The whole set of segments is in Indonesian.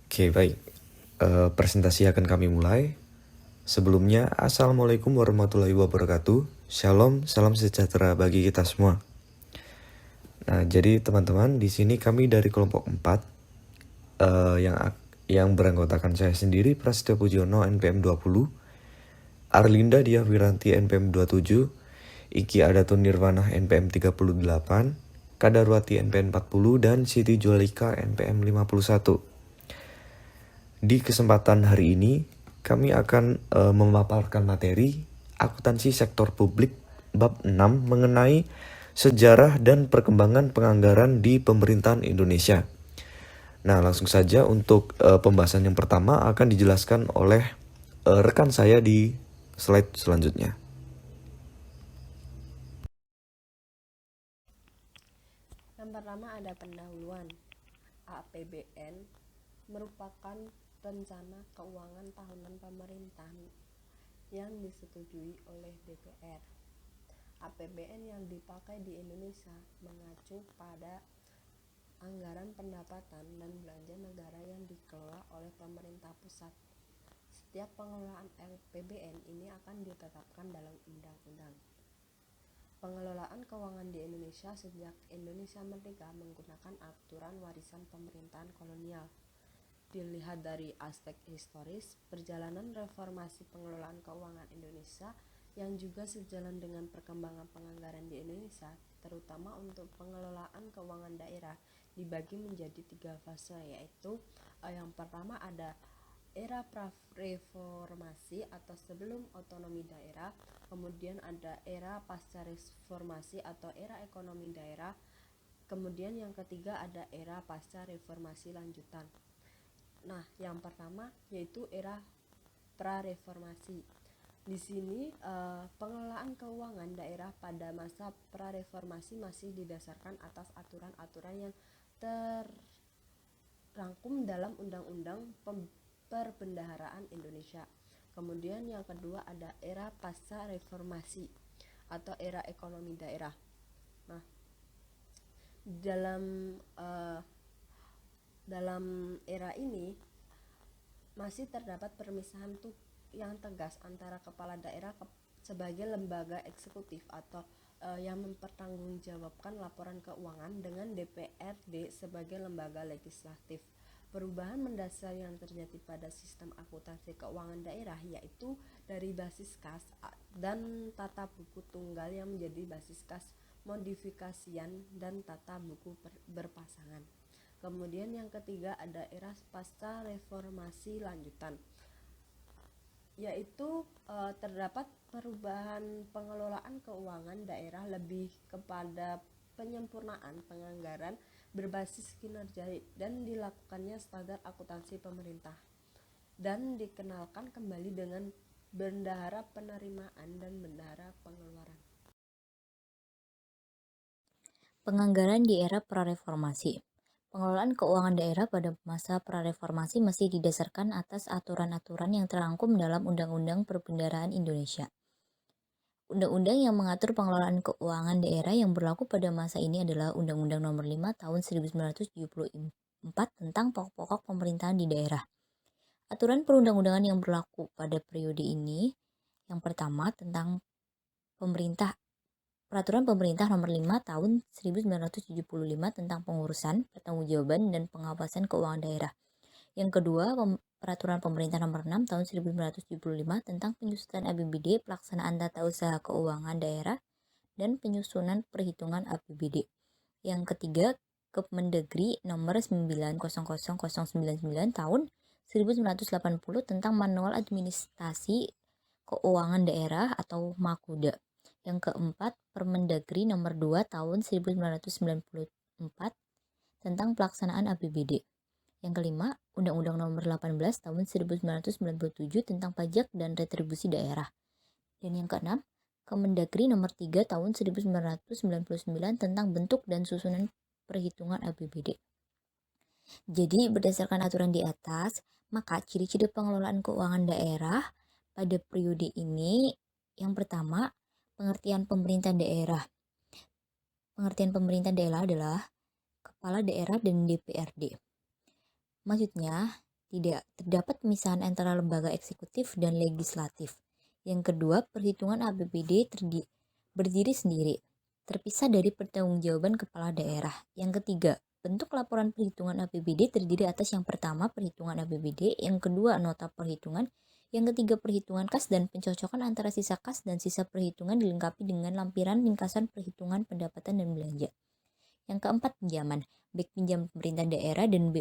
Oke, baik. Presentasi akan kami mulai. Sebelumnya, Assalamualaikum warahmatullahi wabarakatuh. Shalom, salam sejahtera bagi kita semua. Nah, jadi teman-teman, di sini kami dari kelompok 4 yang beranggotakan saya sendiri, Prasetyo Pujono NPM 20, Arlinda Diah Wiranti NPM 27, Iki Adatun Nirwana NPM 38, Kadarwati NPM 40, dan Siti Jualika NPM 51. Di kesempatan hari ini, kami akan memaparkan materi akuntansi sektor publik bab 6 mengenai sejarah dan perkembangan penganggaran di pemerintahan Indonesia. Nah, langsung saja untuk pembahasan yang pertama akan dijelaskan oleh rekan saya di slide selanjutnya. Yang pertama ada pendahuluan. APBN merupakan rencana keuangan tahunan pemerintahan yang disetujui oleh DPR. APBN yang dipakai di Indonesia mengacu pada anggaran pendapatan dan belanja negara yang dikelola oleh pemerintah pusat. Setiap pengelolaan APBN ini akan ditetapkan dalam undang-undang. Pengelolaan keuangan di Indonesia sejak Indonesia merdeka menggunakan aturan warisan pemerintahan kolonial. Dilihat dari aspek historis, perjalanan reformasi pengelolaan keuangan Indonesia yang juga sejalan dengan perkembangan penganggaran di Indonesia, terutama untuk pengelolaan keuangan daerah, dibagi menjadi 3 fase, yaitu yang pertama ada era pra-reformasi atau sebelum otonomi daerah, kemudian ada era pasca reformasi atau era ekonomi daerah, kemudian yang ketiga ada era pasca reformasi lanjutan. Nah, yang pertama yaitu era pra-reformasi. Di sini pengelolaan keuangan daerah pada masa pra-reformasi masih didasarkan atas aturan-aturan yang terangkum dalam Undang-Undang Perbendaharaan Indonesia. Kemudian yang kedua ada era pasca reformasi atau era ekonomi daerah. Nah, dalam era ini masih terdapat permisahan yang tegas antara kepala daerah sebagai lembaga eksekutif atau yang mempertanggungjawabkan laporan keuangan dengan DPRD sebagai lembaga legislatif. Perubahan mendasar yang terjadi pada sistem akuntansi keuangan daerah yaitu dari basis kas dan tata buku tunggal yang menjadi basis kas modifikasian dan tata buku berpasangan. Kemudian yang ketiga ada era pasca reformasi lanjutan, yaitu terdapat perubahan pengelolaan keuangan daerah lebih kepada penyempurnaan penganggaran berbasis kinerja dan dilakukannya standar akuntansi pemerintah, dan dikenalkan kembali dengan bendahara penerimaan dan bendahara pengeluaran. Penganggaran di era prareformasi. Pengelolaan keuangan daerah pada masa prareformasi masih didasarkan atas aturan-aturan yang terangkum dalam Undang-Undang Perbendaharaan Indonesia. Undang-undang yang mengatur pengelolaan keuangan daerah yang berlaku pada masa ini adalah Undang-Undang Nomor 5 Tahun 1974 tentang pokok-pokok pemerintahan di daerah. Aturan perundang-undangan yang berlaku pada periode ini, yang pertama tentang Peraturan Pemerintah Nomor 5 Tahun 1975 tentang pengurusan, pertanggungjawaban, dan pengawasan keuangan daerah. Yang kedua, Peraturan Pemerintah Nomor 6 Tahun 1975 tentang penyusunan APBD, pelaksanaan tata usaha keuangan daerah, dan penyusunan perhitungan APBD. Yang ketiga, Kemendagri Nomor 900099 Tahun 1980 tentang Manual Administrasi Keuangan Daerah atau MAKUDA. Yang keempat, Permendagri Nomor 2 Tahun 1994 tentang pelaksanaan APBD. Yang kelima, Undang-Undang Nomor 18 Tahun 1997 tentang pajak dan retribusi daerah. Dan yang keenam, Kemendagri Nomor 3 Tahun 1999 tentang bentuk dan susunan perhitungan APBD. Jadi, berdasarkan aturan di atas, maka ciri-ciri pengelolaan keuangan daerah pada periode ini, yang pertama, pengertian pemerintah daerah. Pengertian pemerintah daerah adalah kepala daerah dan DPRD. Maksudnya, Tidak terdapat pemisahan antara lembaga eksekutif dan legislatif. Yang kedua, perhitungan APBD berdiri sendiri, terpisah dari pertanggungjawaban kepala daerah. Yang ketiga, bentuk laporan perhitungan APBD terdiri atas yang pertama perhitungan APBD, yang kedua nota perhitungan, yang ketiga perhitungan kas dan pencocokan antara sisa kas dan sisa perhitungan dilengkapi dengan lampiran ringkasan perhitungan pendapatan dan belanja. Yang keempat, pinjaman. Baik pinjam pemerintah daerah dan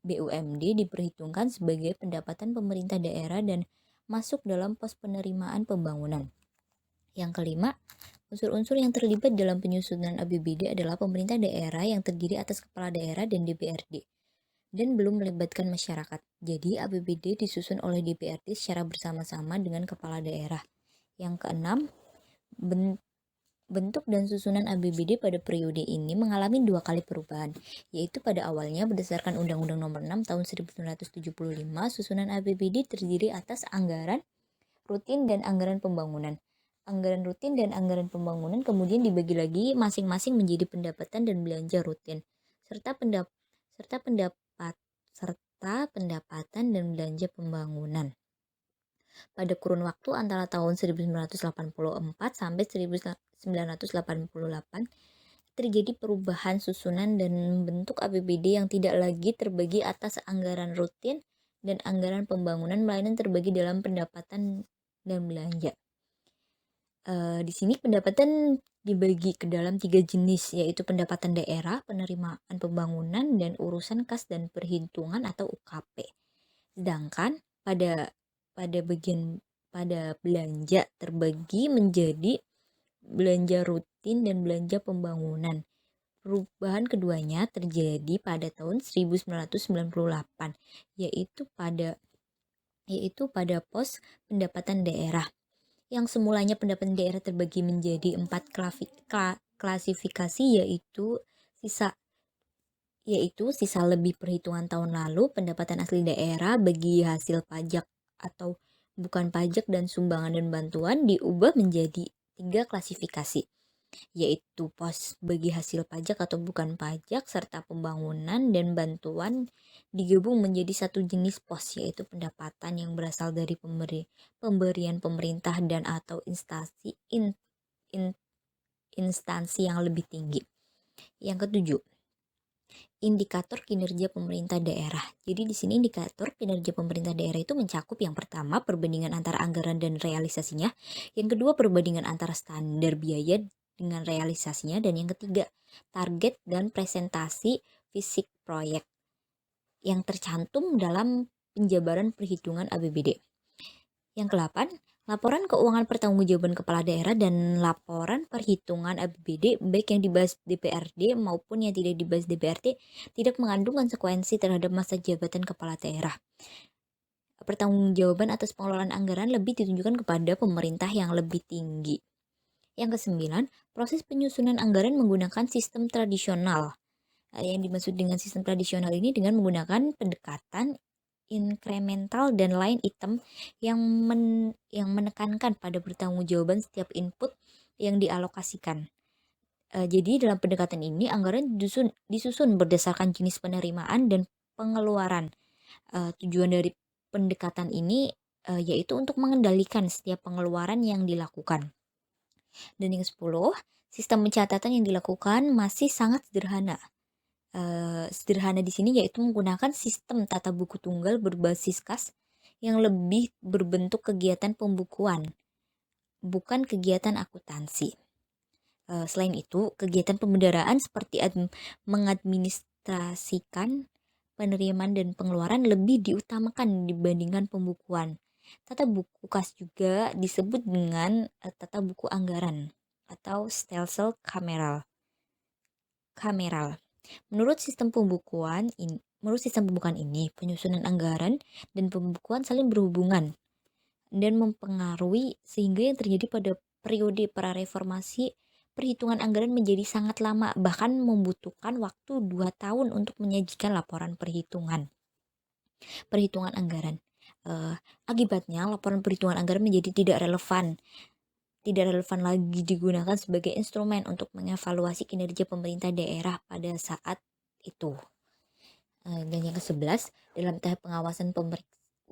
BUMD diperhitungkan sebagai pendapatan pemerintah daerah dan masuk dalam pos penerimaan pembangunan. Yang kelima, unsur-unsur yang terlibat dalam penyusunan APBD adalah pemerintah daerah yang terdiri atas kepala daerah dan DPRD dan belum melibatkan masyarakat. Jadi APBD disusun oleh DPRD secara bersama-sama dengan kepala daerah. Yang keenam, bentuk dan susunan APBD pada periode ini mengalami 2 kali perubahan, yaitu pada awalnya berdasarkan Undang-Undang Nomor 6 Tahun 1975, susunan APBD terdiri atas anggaran rutin dan anggaran pembangunan. Anggaran rutin dan anggaran pembangunan kemudian dibagi lagi masing-masing menjadi pendapatan dan belanja rutin, serta pendapatan dan belanja pembangunan. Pada kurun waktu antara tahun 1984 sampai 1988 terjadi perubahan susunan dan bentuk APBD yang tidak lagi terbagi atas anggaran rutin dan anggaran pembangunan, melainkan terbagi dalam pendapatan dan belanja. Di sini pendapatan dibagi ke dalam 3 jenis, yaitu pendapatan daerah, penerimaan pembangunan, dan urusan kas dan perhitungan atau UKP. Sedangkan pada belanja terbagi menjadi belanja rutin dan belanja pembangunan. Perubahan keduanya terjadi pada tahun 1998, yaitu pada pos pendapatan daerah. Yang semulanya pendapatan daerah terbagi menjadi 4 klasifikasi, yaitu sisa lebih perhitungan tahun lalu, pendapatan asli daerah bagi hasil pajak atau bukan pajak, dan sumbangan dan bantuan diubah menjadi 3 klasifikasi, yaitu pos bagi hasil pajak atau bukan pajak, serta pembangunan dan bantuan digabung menjadi satu jenis pos, yaitu pendapatan yang berasal dari pemberian pemerintah dan atau instansi yang lebih tinggi. Yang ketujuh, indikator kinerja pemerintah daerah. Jadi di sini indikator kinerja pemerintah daerah itu mencakup yang pertama perbandingan antara anggaran dan realisasinya, yang kedua perbandingan antara standar biaya dengan realisasinya, dan yang ketiga target dan presentasi fisik proyek yang tercantum dalam penjabaran perhitungan APBD. Yang ke-8, laporan keuangan pertanggungjawaban kepala daerah dan laporan perhitungan APBD baik yang dibahas DPRD maupun yang tidak dibahas DPRD tidak mengandung konsekuensi terhadap masa jabatan kepala daerah. Pertanggungjawaban atas pengelolaan anggaran lebih ditunjukkan kepada pemerintah yang lebih tinggi. Yang ke-9, proses penyusunan anggaran menggunakan sistem tradisional. Yang dimaksud dengan sistem tradisional ini dengan menggunakan pendekatan inkremental dan line item yang menekankan pada pertanggungjawaban setiap input yang dialokasikan. Jadi dalam pendekatan ini anggaran disusun berdasarkan jenis penerimaan dan pengeluaran. Tujuan dari pendekatan ini yaitu untuk mengendalikan setiap pengeluaran yang dilakukan. Dan yang 10, sistem pencatatan yang dilakukan masih sangat sederhana. Sederhana di sini yaitu menggunakan sistem tata buku tunggal berbasis kas yang lebih berbentuk kegiatan pembukuan, bukan kegiatan akuntansi. Selain itu, kegiatan pembendaraan seperti mengadministrasikan penerimaan dan pengeluaran lebih diutamakan dibandingkan pembukuan. Tata buku kas juga disebut dengan tata buku anggaran atau stelsel kameral. Menurut sistem pembukuan ini, penyusunan anggaran dan pembukuan saling berhubungan dan mempengaruhi, sehingga yang terjadi pada periode prareformasi, perhitungan anggaran menjadi sangat lama, bahkan membutuhkan waktu 2 tahun untuk menyajikan laporan perhitungan anggaran. Akibatnya, laporan perhitungan anggaran menjadi tidak relevan lagi digunakan sebagai instrumen untuk mengevaluasi kinerja pemerintah daerah pada saat itu. Dan yang ke-11, dalam tahap pengawasan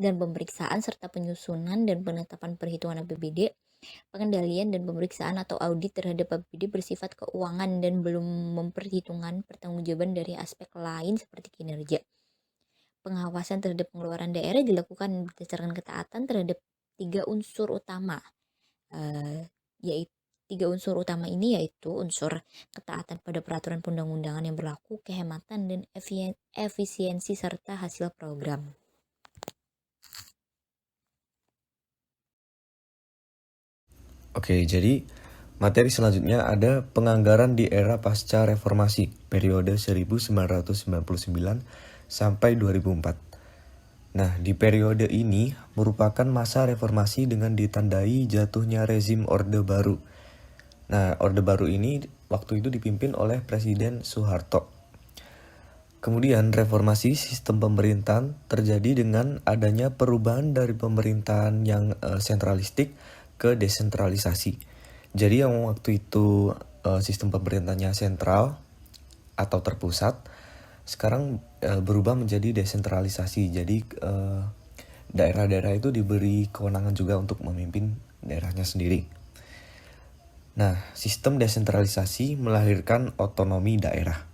dan pemeriksaan serta penyusunan dan penetapan perhitungan APBD, pengendalian dan pemeriksaan atau audit terhadap APBD bersifat keuangan dan belum memperhitungkan pertanggungjawaban dari aspek lain seperti kinerja. Pengawasan terhadap pengeluaran daerah dilakukan berdasarkan ketaatan terhadap 3 unsur utama, yaitu 3 unsur utama ini yaitu unsur ketaatan pada peraturan perundang-undangan yang berlaku, kehematan dan efisiensi serta hasil program. Oke, jadi materi selanjutnya ada penganggaran di era pasca reformasi periode 1999 sampai 2004. Nah, di periode ini merupakan masa reformasi dengan ditandai jatuhnya rezim Orde Baru. Nah, Orde Baru ini waktu itu dipimpin oleh Presiden Soeharto. Kemudian reformasi sistem pemerintahan terjadi dengan adanya perubahan dari pemerintahan yang sentralistik ke desentralisasi. Jadi yang waktu itu sistem pemerintahannya sentral atau terpusat, sekarang berubah menjadi desentralisasi. Jadi daerah-daerah itu diberi kewenangan juga untuk memimpin daerahnya sendiri. Nah, sistem desentralisasi melahirkan otonomi daerah.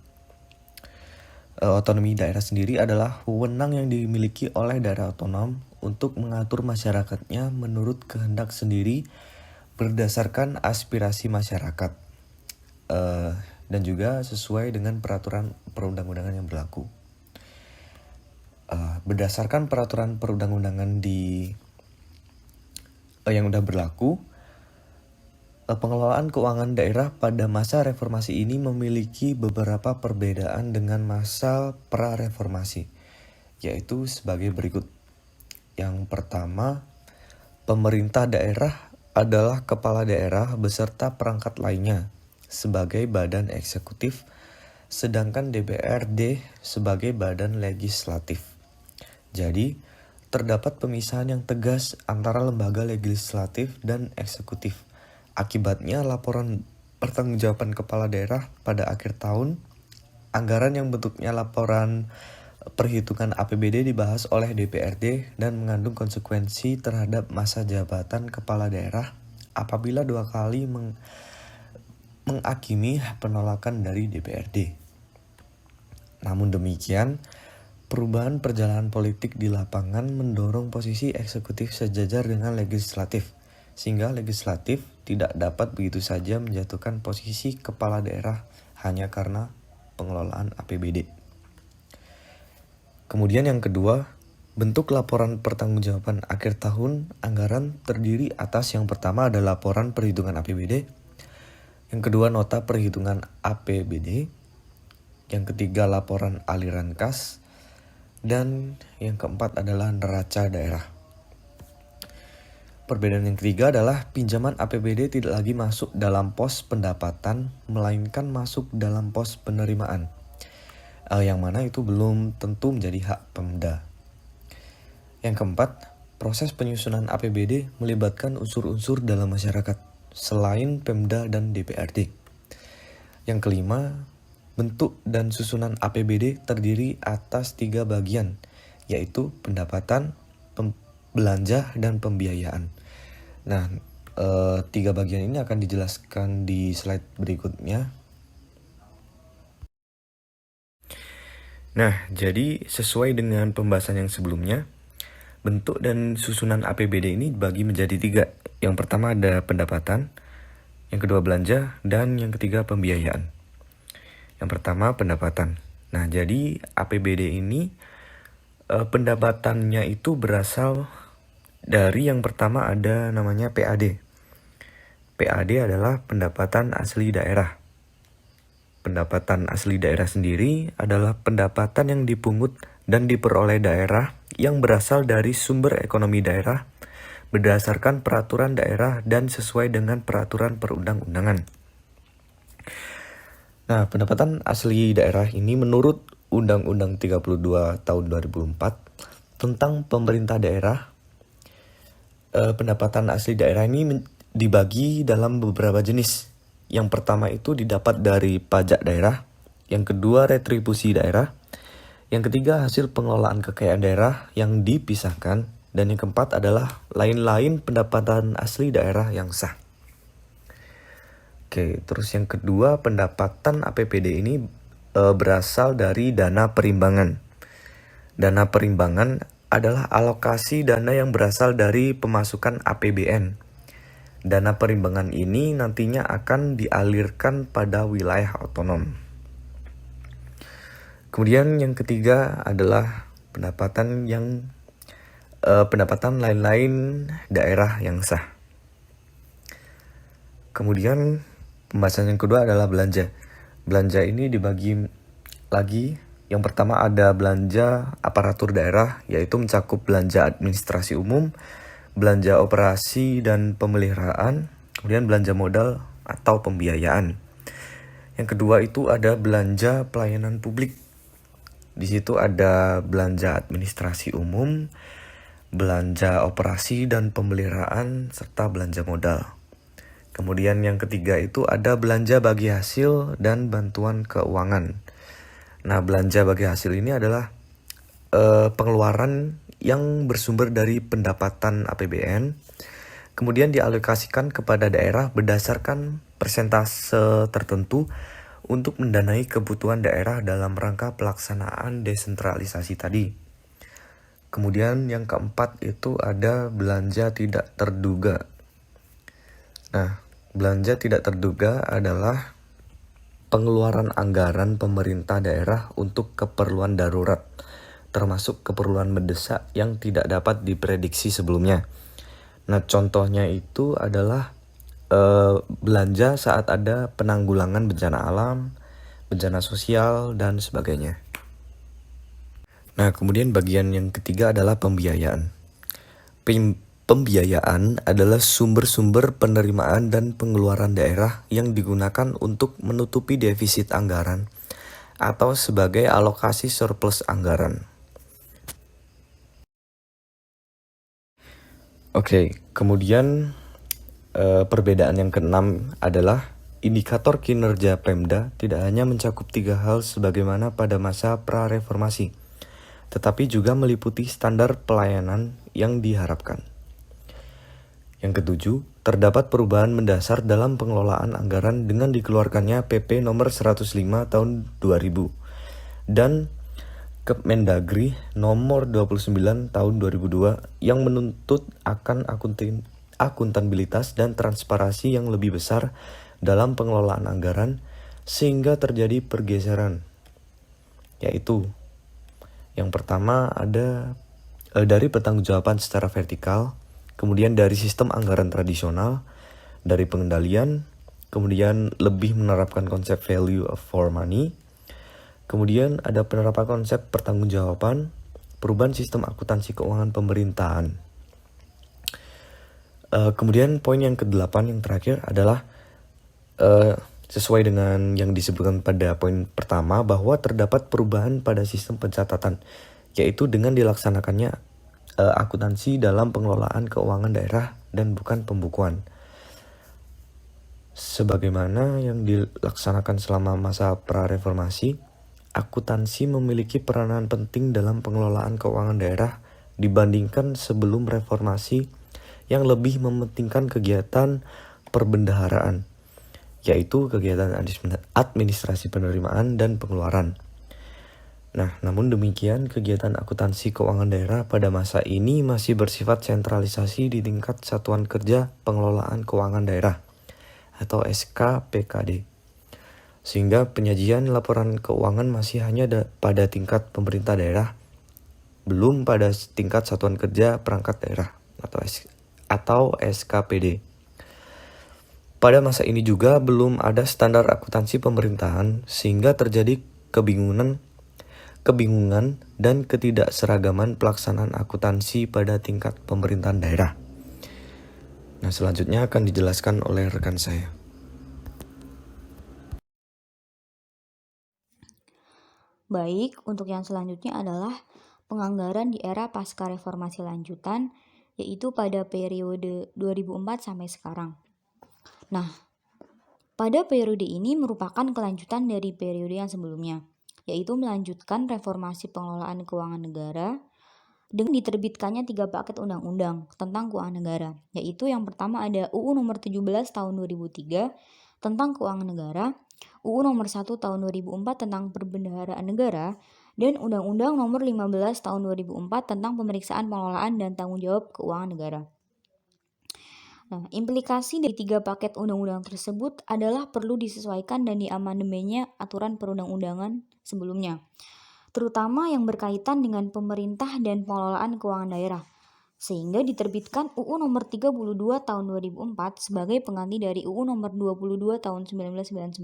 Otonomi daerah sendiri adalah wewenang yang dimiliki oleh daerah otonom untuk mengatur masyarakatnya menurut kehendak sendiri berdasarkan aspirasi masyarakat dan juga sesuai dengan peraturan perundang-undangan yang berlaku. Berdasarkan peraturan perundang-undangan yang udah berlaku, pengelolaan keuangan daerah pada masa reformasi ini memiliki beberapa perbedaan dengan masa pra-reformasi, yaitu sebagai berikut. Yang pertama, pemerintah daerah adalah kepala daerah beserta perangkat lainnya sebagai badan eksekutif, sedangkan DPRD sebagai badan legislatif. Jadi, terdapat pemisahan yang tegas antara lembaga legislatif dan eksekutif. Akibatnya, laporan pertanggungjawaban kepala daerah pada akhir tahun, anggaran yang bentuknya laporan perhitungan APBD dibahas oleh DPRD dan mengandung konsekuensi terhadap masa jabatan kepala daerah apabila 2 kali menghakimi penolakan dari DPRD. Namun demikian, perubahan perjalanan politik di lapangan mendorong posisi eksekutif sejajar dengan legislatif, sehingga legislatif tidak dapat begitu saja menjatuhkan posisi kepala daerah hanya karena pengelolaan APBD. Kemudian yang kedua, bentuk laporan pertanggungjawaban akhir tahun anggaran terdiri atas yang pertama ada laporan perhitungan APBD, yang kedua nota perhitungan APBD, yang ketiga laporan aliran kas, dan yang keempat adalah neraca daerah. Perbedaan yang ketiga adalah pinjaman APBD tidak lagi masuk dalam pos pendapatan, melainkan masuk dalam pos penerimaan, yang mana itu belum tentu menjadi hak Pemda. Yang keempat, proses penyusunan APBD melibatkan unsur-unsur dalam masyarakat, selain Pemda dan DPRD. Yang kelima, bentuk dan susunan APBD terdiri atas 3 bagian, yaitu pendapatan, belanja, dan pembiayaan. Nah, 3 bagian ini akan dijelaskan di slide berikutnya. Nah, jadi sesuai dengan pembahasan yang sebelumnya, bentuk dan susunan APBD ini dibagi menjadi 3. Yang pertama ada pendapatan, yang kedua belanja, dan yang ketiga pembiayaan. Yang pertama pendapatan. Nah, jadi APBD ini pendapatannya itu berasal dari yang pertama ada namanya PAD. PAD adalah pendapatan asli daerah. Pendapatan asli daerah sendiri adalah pendapatan yang dipungut dan diperoleh daerah yang berasal dari sumber ekonomi daerah berdasarkan peraturan daerah dan sesuai dengan peraturan perundang-undangan. Nah, pendapatan asli daerah ini menurut Undang-Undang 32 tahun 2004 tentang pemerintah daerah, pendapatan asli daerah ini dibagi dalam beberapa jenis. Yang pertama itu didapat dari pajak daerah, yang kedua retribusi daerah, Yang ketiga, hasil pengelolaan kekayaan daerah yang dipisahkan. Dan yang keempat adalah lain-lain pendapatan asli daerah yang sah. Oke, terus yang kedua, pendapatan APBD ini berasal dari dana perimbangan. Dana perimbangan adalah alokasi dana yang berasal dari pemasukan APBN. Dana perimbangan ini nantinya akan dialirkan pada wilayah otonom. Kemudian yang ketiga adalah pendapatan lain-lain daerah yang sah. Kemudian pembahasan yang kedua adalah belanja. Belanja ini dibagi lagi. Yang pertama ada belanja aparatur daerah, yaitu mencakup belanja administrasi umum, belanja operasi dan pemeliharaan, kemudian belanja modal atau pembiayaan. Yang kedua itu ada belanja pelayanan publik. Di situ ada belanja administrasi umum, belanja operasi dan pemeliharaan, serta belanja modal. Kemudian yang ketiga itu ada belanja bagi hasil dan bantuan keuangan. Nah, belanja bagi hasil ini adalah pengeluaran yang bersumber dari pendapatan APBN, kemudian dialokasikan kepada daerah berdasarkan persentase tertentu untuk mendanai kebutuhan daerah dalam rangka pelaksanaan desentralisasi tadi. Kemudian yang keempat itu ada belanja tidak terduga. Nah, belanja tidak terduga adalah pengeluaran anggaran pemerintah daerah untuk keperluan darurat, termasuk keperluan mendesak yang tidak dapat diprediksi sebelumnya. Nah, contohnya itu adalah belanja saat ada penanggulangan bencana alam, bencana sosial, dan sebagainya. Nah, kemudian bagian yang ketiga adalah pembiayaan. Pembiayaan adalah sumber-sumber penerimaan dan pengeluaran daerah yang digunakan untuk menutupi defisit anggaran atau sebagai alokasi surplus anggaran. Oke, kemudian perbedaan yang keenam adalah indikator kinerja Pemda tidak hanya mencakup 3 hal sebagaimana pada masa pra-reformasi, tetapi juga meliputi standar pelayanan yang diharapkan. Yang ketujuh, terdapat perubahan mendasar dalam pengelolaan anggaran dengan dikeluarkannya PP nomor 105 tahun 2000 dan Kemendagri nomor 29 tahun 2002 yang menuntut akan akuntabilitas dan transparansi yang lebih besar dalam pengelolaan anggaran sehingga terjadi pergeseran, yaitu yang pertama ada dari pertanggungjawaban secara vertikal, kemudian dari sistem anggaran tradisional, dari pengendalian, kemudian lebih menerapkan konsep value for money, kemudian ada penerapan konsep pertanggungjawaban, perubahan sistem akuntansi keuangan pemerintahan. Kemudian poin yang ke-8 yang terakhir adalah sesuai dengan yang disebutkan pada poin pertama bahwa terdapat perubahan pada sistem pencatatan, yaitu dengan dilaksanakannya akuntansi dalam pengelolaan keuangan daerah dan bukan pembukuan. Sebagaimana yang dilaksanakan selama masa pra-reformasi, akuntansi memiliki peranan penting dalam pengelolaan keuangan daerah dibandingkan sebelum reformasi yang lebih mementingkan kegiatan perbendaharaan, yaitu kegiatan administrasi penerimaan dan pengeluaran. Nah, namun demikian kegiatan akuntansi keuangan daerah pada masa ini masih bersifat sentralisasi di tingkat Satuan Kerja Pengelolaan Keuangan Daerah atau SKPKD. Sehingga penyajian laporan keuangan masih hanya pada tingkat pemerintah daerah, belum pada tingkat Satuan Kerja Perangkat Daerah atau SKPD. Pada masa ini juga belum ada standar akuntansi pemerintahan sehingga terjadi kebingungan dan ketidakseragaman pelaksanaan akuntansi pada tingkat pemerintahan daerah. Nah, selanjutnya akan dijelaskan oleh rekan saya. Baik, untuk yang selanjutnya adalah penganggaran di era pasca reformasi lanjutan, yaitu pada periode 2004 sampai sekarang. Nah, pada periode ini merupakan kelanjutan dari periode yang sebelumnya. yaitu melanjutkan reformasi pengelolaan keuangan negara dengan diterbitkannya 3 paket undang-undang tentang keuangan negara, yaitu yang pertama ada UU nomor 17 tahun 2003 tentang keuangan negara, UU nomor 1 tahun 2004 tentang perbendaharaan negara, dan Undang-Undang nomor 15 tahun 2004 tentang pemeriksaan pengelolaan dan tanggung jawab keuangan negara. Nah, implikasi dari 3 paket undang-undang tersebut adalah perlu disesuaikan dan diamandemennya aturan perundang-undangan sebelumnya, terutama yang berkaitan dengan pemerintah dan pengelolaan keuangan daerah, sehingga diterbitkan UU nomor 32 tahun 2004 sebagai pengganti dari UU nomor 22 tahun 1999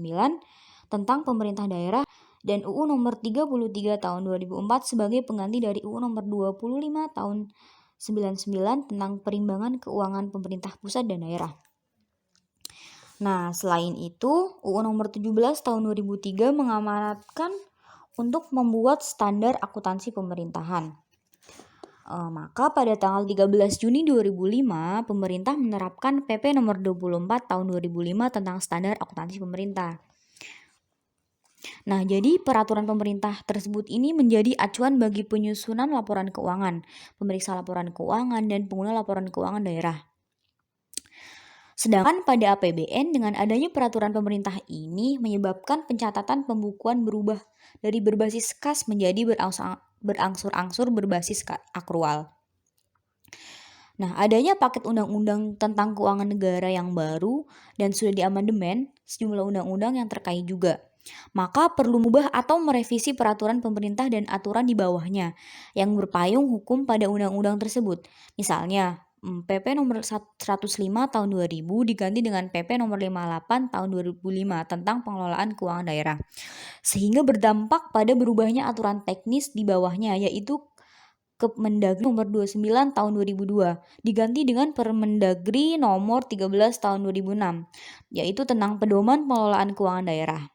tentang pemerintah daerah dan UU nomor 33 tahun 2004 sebagai pengganti dari UU nomor 25 tahun 99 tentang perimbangan keuangan pemerintah pusat dan daerah. Nah, selain itu, UU nomor 17 tahun 2003 mengamanatkan untuk membuat standar akuntansi pemerintahan. Maka pada tanggal 13 Juni 2005, pemerintah menerapkan PP nomor 24 tahun 2005 tentang standar akuntansi pemerintah. Nah, jadi peraturan pemerintah tersebut ini menjadi acuan bagi penyusunan laporan keuangan, pemeriksa laporan keuangan, dan pengguna laporan keuangan daerah. Sedangkan pada APBN dengan adanya peraturan pemerintah ini menyebabkan pencatatan pembukuan berubah dari berbasis kas menjadi berangsur-angsur berbasis akrual. Nah, adanya paket undang-undang tentang keuangan negara yang baru dan sudah diamandemen sejumlah undang-undang yang terkait juga. Maka perlu mengubah atau merevisi peraturan pemerintah dan aturan di bawahnya yang berpayung hukum pada undang-undang tersebut. Misalnya, PP nomor 105 tahun 2000 diganti dengan PP nomor 58 tahun 2005 tentang pengelolaan keuangan daerah. Sehingga berdampak pada berubahnya aturan teknis di bawahnya, yaitu Kemendagri nomor 29 tahun 2002 diganti dengan Permendagri nomor 13 tahun 2006, yaitu tentang pedoman pengelolaan keuangan daerah.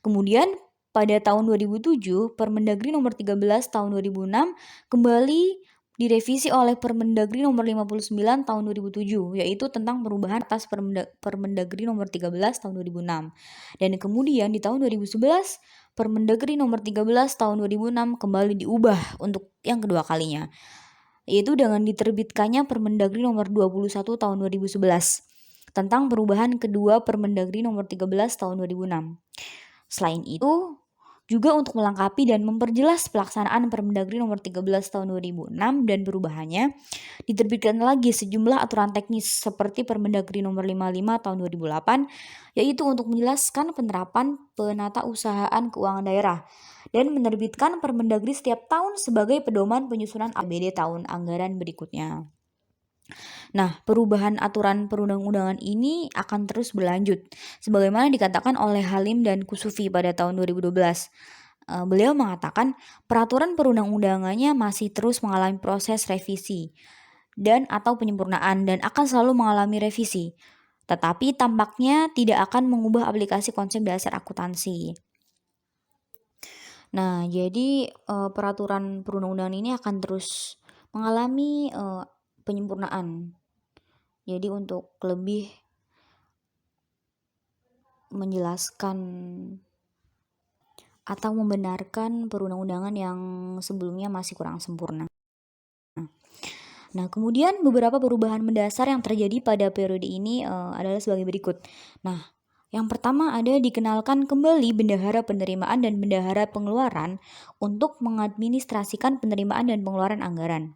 Kemudian pada tahun 2007, Permendagri nomor 13 tahun 2006 kembali direvisi oleh Permendagri nomor 59 tahun 2007, yaitu tentang perubahan atas Permendagri nomor 13 tahun 2006. Dan kemudian di tahun 2011, Permendagri nomor 13 tahun 2006 kembali diubah untuk yang kedua kalinya, yaitu dengan diterbitkannya Permendagri nomor 21 tahun 2011 tentang perubahan kedua Permendagri nomor 13 tahun 2006. Selain itu, juga untuk melengkapi dan memperjelas pelaksanaan Permendagri nomor 13 tahun 2006 dan perubahannya, diterbitkan lagi sejumlah aturan teknis seperti Permendagri nomor 55 tahun 2008, yaitu untuk menjelaskan penerapan penatausahaan keuangan daerah dan menerbitkan Permendagri setiap tahun sebagai pedoman penyusunan APBD tahun anggaran berikutnya. Nah, perubahan aturan perundang-undangan ini akan terus berlanjut, sebagaimana dikatakan oleh Halim dan Kusufi pada tahun 2012. Beliau mengatakan peraturan perundang-undangannya masih terus mengalami proses revisi dan atau penyempurnaan dan akan selalu mengalami revisi, tetapi tampaknya tidak akan mengubah aplikasi konsep dasar akuntansi. Nah, jadi peraturan perundang-undangan ini akan terus mengalami penyempurnaan. Jadi untuk lebih menjelaskan atau membenarkan perundang-undangan yang sebelumnya masih kurang sempurna. Nah, kemudian beberapa perubahan mendasar yang terjadi pada periode ini adalah sebagai berikut. Nah, yang pertama ada dikenalkan kembali bendahara penerimaan dan bendahara pengeluaran untuk mengadministrasikan penerimaan dan pengeluaran anggaran.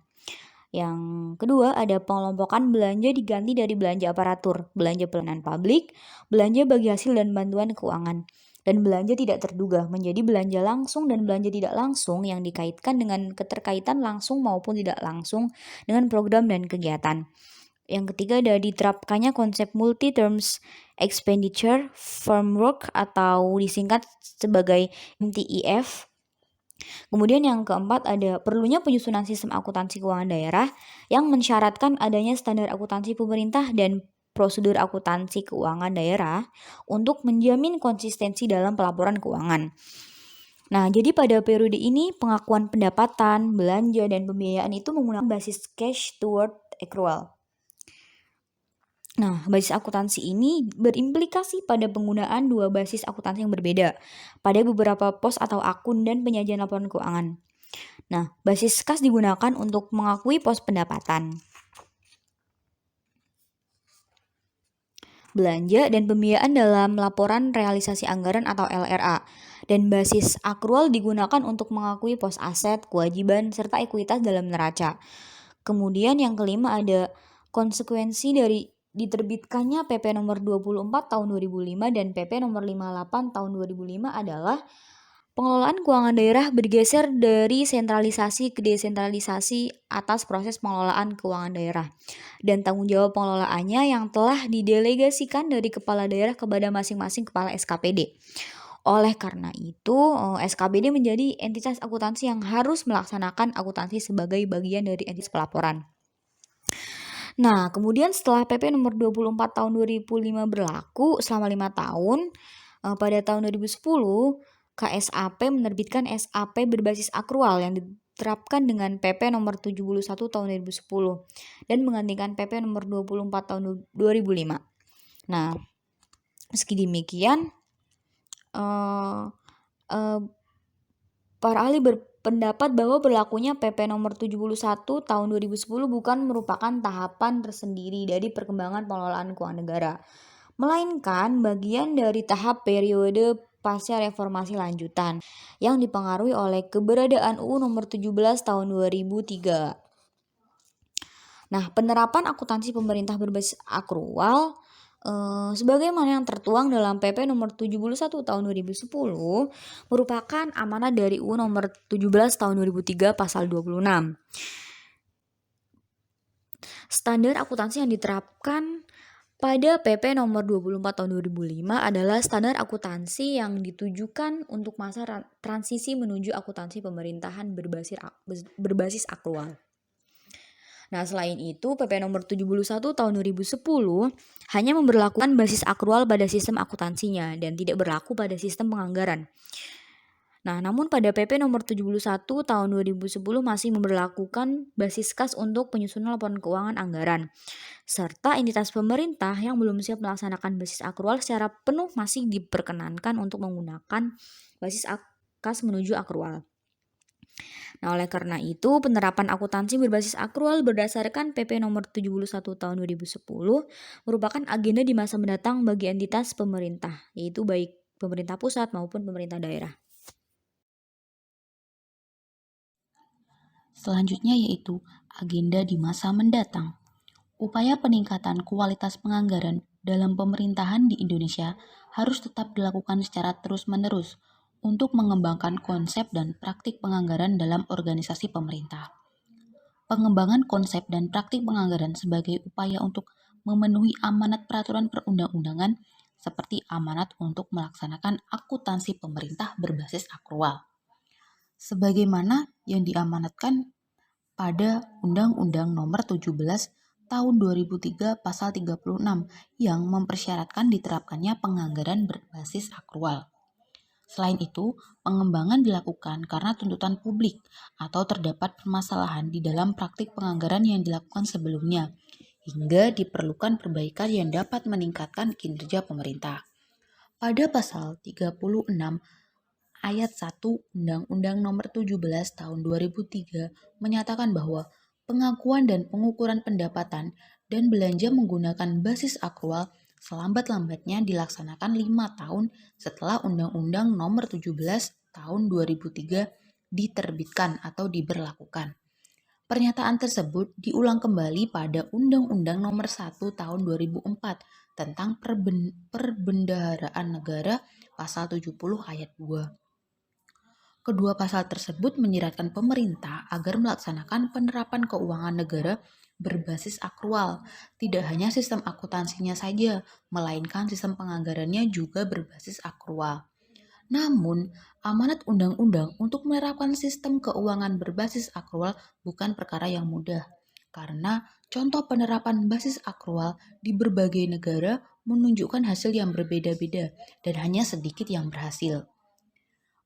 Yang kedua ada pengelompokan belanja diganti dari belanja aparatur, belanja pelayanan publik, belanja bagi hasil dan bantuan keuangan, dan belanja tidak terduga menjadi belanja langsung dan belanja tidak langsung yang dikaitkan dengan keterkaitan langsung maupun tidak langsung dengan program dan kegiatan. Yang ketiga ada diterapkannya konsep multi-terms expenditure framework atau disingkat sebagai MTEF. Kemudian yang keempat ada perlunya penyusunan sistem akuntansi keuangan daerah yang mensyaratkan adanya standar akuntansi pemerintah dan prosedur akuntansi keuangan daerah untuk menjamin konsistensi dalam pelaporan keuangan. Nah, jadi pada periode ini pengakuan pendapatan, belanja, dan pembiayaan itu menggunakan basis cash toward accrual. Nah, basis akuntansi ini berimplikasi pada penggunaan dua basis akuntansi yang berbeda pada beberapa pos atau akun dan penyajian laporan keuangan. Nah, basis kas digunakan untuk mengakui pos pendapatan, belanja, dan pembiayaan dalam laporan realisasi anggaran atau LRA. Dan basis akrual digunakan untuk mengakui pos aset, kewajiban, serta ekuitas dalam neraca. Kemudian yang kelima ada konsekuensi dari diterbitkannya PP nomor 24 tahun 2005 dan PP nomor 58 tahun 2005 adalah pengelolaan keuangan daerah bergeser dari sentralisasi ke desentralisasi atas proses pengelolaan keuangan daerah. Dan tanggung jawab pengelolaannya yang telah didelegasikan dari kepala daerah kepada masing-masing kepala SKPD. Oleh karena itu, SKPD menjadi entitas akuntansi yang harus melaksanakan akuntansi sebagai bagian dari entitas pelaporan. Nah, kemudian setelah PP nomor 24 tahun 2005 berlaku selama 5 tahun, pada tahun 2010, KSAP menerbitkan SAP berbasis akrual yang diterapkan dengan PP nomor 71 tahun 2010 dan menggantikan PP nomor 24 tahun 2005. Nah, meski demikian, para ahli berpendapat bahwa berlakunya PP nomor 71 tahun 2010 bukan merupakan tahapan tersendiri dari perkembangan pengelolaan keuangan negara, melainkan bagian dari tahap periode pasca reformasi lanjutan yang dipengaruhi oleh keberadaan UU nomor 17 tahun 2003. Nah, penerapan akuntansi pemerintah berbasis akrual sebagaimana yang tertuang dalam PP nomor 71 tahun 2010 merupakan amanat dari UU nomor 17 tahun 2003 pasal 26. Standar akuntansi yang diterapkan pada PP nomor 24 tahun 2005 adalah standar akuntansi yang ditujukan untuk masa transisi menuju akuntansi pemerintahan berbasis akrual. Nah, selain itu, PP nomor 71 tahun 2010 hanya memberlakukan basis akrual pada sistem akuntansinya dan tidak berlaku pada sistem penganggaran. Nah, namun pada PP nomor 71 tahun 2010 masih memberlakukan basis kas untuk penyusunan laporan keuangan anggaran. Serta entitas pemerintah yang belum siap melaksanakan basis akrual secara penuh masih diperkenankan untuk menggunakan basis kas menuju akrual. Nah, oleh karena itu, penerapan akuntansi berbasis akrual berdasarkan PP nomor 71 tahun 2010 merupakan agenda di masa mendatang bagi entitas pemerintah, yaitu baik pemerintah pusat maupun pemerintah daerah. Selanjutnya yaitu agenda di masa mendatang. Upaya peningkatan kualitas penganggaran dalam pemerintahan di Indonesia harus tetap dilakukan secara terus-menerus untuk mengembangkan konsep dan praktik penganggaran dalam organisasi pemerintah. Pengembangan konsep dan praktik penganggaran sebagai upaya untuk memenuhi amanat peraturan perundang-undangan seperti amanat untuk melaksanakan akuntansi pemerintah berbasis akrual, sebagaimana yang diamanatkan pada Undang-Undang Nomor 17 Tahun 2003 Pasal 36 yang mempersyaratkan diterapkannya penganggaran berbasis akrual. Selain itu, pengembangan dilakukan karena tuntutan publik atau terdapat permasalahan di dalam praktik penganggaran yang dilakukan sebelumnya, hingga diperlukan perbaikan yang dapat meningkatkan kinerja pemerintah. Pada pasal 36 ayat 1 Undang-Undang Nomor 17 Tahun 2003 menyatakan bahwa pengakuan dan pengukuran pendapatan dan belanja menggunakan basis akrual selambat-lambatnya dilaksanakan 5 tahun setelah Undang-Undang Nomor 17 Tahun 2003 diterbitkan atau diberlakukan. Pernyataan tersebut diulang kembali pada Undang-Undang Nomor 1 Tahun 2004 tentang Perbendaharaan Negara Pasal 70 Ayat 2. Kedua pasal tersebut menyiratkan pemerintah agar melaksanakan penerapan keuangan negara berbasis akrual. Tidak hanya sistem akuntansinya saja, melainkan sistem penganggarannya juga berbasis akrual. Namun, amanat undang-undang untuk menerapkan sistem keuangan berbasis akrual bukan perkara yang mudah, karena contoh penerapan basis akrual di berbagai negara menunjukkan hasil yang berbeda-beda dan hanya sedikit yang berhasil.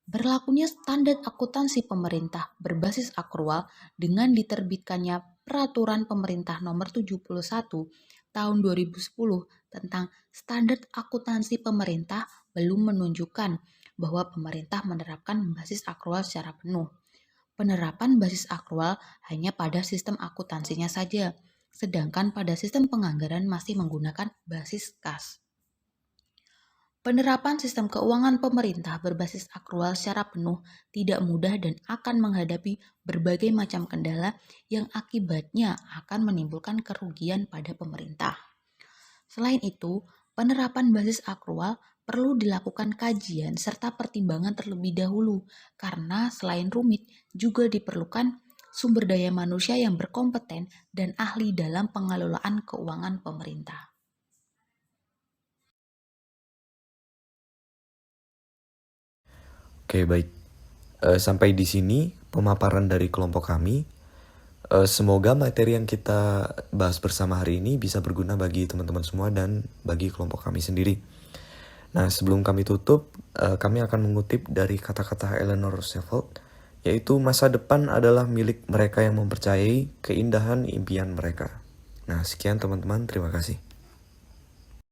Berlakunya standar akuntansi pemerintah berbasis akrual dengan diterbitkannya Peraturan Pemerintah Nomor 71 tahun 2010 tentang standar akuntansi pemerintah belum menunjukkan bahwa pemerintah menerapkan basis akrual secara penuh. Penerapan basis akrual hanya pada sistem akuntansinya saja, sedangkan pada sistem penganggaran masih menggunakan basis kas. Penerapan sistem keuangan pemerintah berbasis akrual secara penuh tidak mudah dan akan menghadapi berbagai macam kendala yang akibatnya akan menimbulkan kerugian pada pemerintah. Selain itu, penerapan basis akrual perlu dilakukan kajian serta pertimbangan terlebih dahulu karena selain rumit juga diperlukan sumber daya manusia yang berkompeten dan ahli dalam pengelolaan keuangan pemerintah. Oke, baik. Sampai di sini pemaparan dari kelompok kami. Semoga materi yang kita bahas bersama hari ini bisa berguna bagi teman-teman semua dan bagi kelompok kami sendiri. Nah, sebelum kami tutup, kami akan mengutip dari kata-kata Eleanor Roosevelt, yaitu masa depan adalah milik mereka yang mempercayai keindahan impian mereka. Nah, sekian teman-teman, terima kasih.